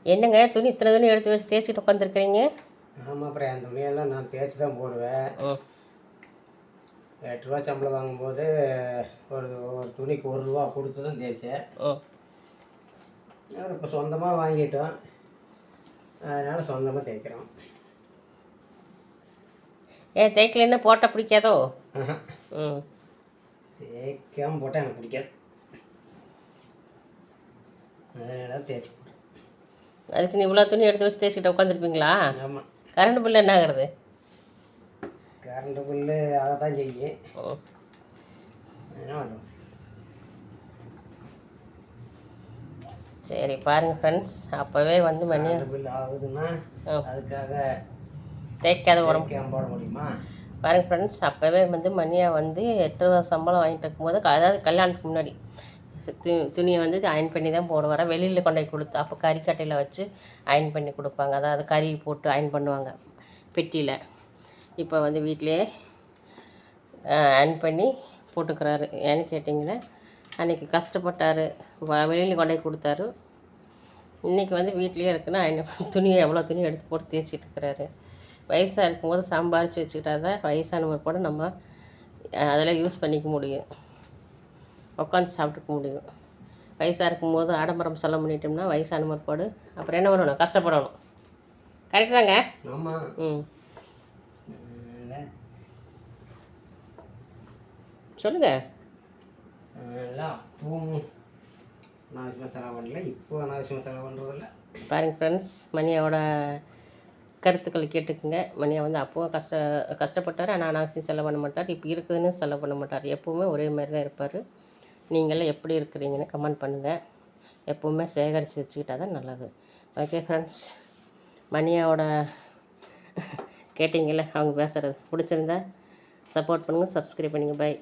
என்னங்க துணி இத்தனை துணி எடுத்து வச்சு தேய்ச்சிட்டு உட்காந்துருக்குறீங்க? ஆமாம், அப்புறம் என் துணியெல்லாம் நான் தேய்ச்சி தான் போடுவேன். 8 ரூபா சம்பளம் வாங்கும்போது ஒரு ஒரு துணிக்கு 1 ரூபா கொடுத்து தான் தேய்ச்சேன். இப்போ சொந்தமாக வாங்கிட்டோம், அதனால் சொந்தமாக தேய்க்கிறோம். ஏன் தேய்க்கலன்னா போட்டால் பிடிக்காதோ? தேய்க்காமல் போட்டால் எனக்கு பிடிக்காது, அதனால தேய்ச்சி போடுறேன். அதுக்கு நீ இவ்வளோ துணி எடுத்து வச்சு தேய்ச்சிக்கிட்ட உட்காந்துருப்பீங்களா? ஆமாம். கரண்ட் பில்லு என்ன ஆகுறது? கரண்ட்டு பில்லு ஆகத்தான் செய்யும். என்ன பண்ணுவோம்? சரி பாருங்கள் ஃப்ரெண்ட்ஸ், அப்போவே வந்து மணி பில் ஆகுதுன்னா அதுக்காக தேய்க்காத உடம்பு போட முடியுமா? பாருங்கள் ஃப்ரெண்ட்ஸ், அப்போவே வந்து மணியாக வந்து 8 ரூபா சம்பளம் வாங்கிட்டு இருக்கும்போது, அதாவது கல்யாணத்துக்கு முன்னாடி துணியை வந்து அயன் பண்ணி தான் போட வர, வெளியில் கொண்டு போய் கொடுத்து அப்போ கறிக்கட்டையில் வச்சு அயன் பண்ணி கொடுப்பாங்க, அதாவது கறி போட்டு அயன் பண்ணுவாங்க பெட்டியில். இப்போ வந்து வீட்டிலே அயன் பண்ணி போட்டுக்கிறாரு. ஏன்னு கேட்டிங்கன்னா, அன்றைக்கி கஷ்டப்பட்டார், வெளியில் கொண்டு போய் கொடுத்தாரு. இன்றைக்கி வந்து வீட்லேயே இருக்குன்னா துணியை எவ்வளோ துணி எடுத்து போட்டு தேய்ச்சிட்டு இருக்கிறாரு. வயசாக இருக்கும்போது சம்பாரித்து வச்சுக்கிட்டா தான் வயசானவங்க கூட நம்ம அதெல்லாம் யூஸ் பண்ணிக்க முடியும், உட்காந்து சாப்பிட்டுக்க முடியும். வயசாக இருக்கும்போது ஆடம்பரம் செலவு பண்ணிட்டோம்னா வயசான முற்பாடு அப்புறம் என்ன பண்ணணும்? கஷ்டப்படணும். கரெக்டு தாங்க? ஆமாம். சொல்லுங்கள். அப்பவும் அனாவசியமாக செலவு பண்ணல, இப்போ அனாவசியமாக செலவு பண்ணுறதில்ல. பாருங்கள் ஃப்ரெண்ட்ஸ், மணியோட கருத்துக்களை கேட்டுக்குங்க. மணியை வந்து அப்போவும் கஷ்டப்பட்டார், ஆனால் அனாவசியம் செலவு பண்ண மாட்டார். இப்போ இருக்குதுன்னு செலவு பண்ண மாட்டார். எப்போவுமே ஒரே மாதிரி தான் இருப்பார். நீங்களும் எப்படி இருக்கிறீங்கன்னு கமெண்ட் பண்ணுங்கள். எப்போவுமே சேகரித்து வச்சுக்கிட்டா தான் நல்லது. ஓகே ஃப்ரெண்ட்ஸ், மணியோட கேட்டிங்கள அவங்க பேசுகிறது பிடிச்சிருந்தா சப்போர்ட் பண்ணுங்கள், சப்ஸ்கிரைப் பண்ணுங்கள். பை.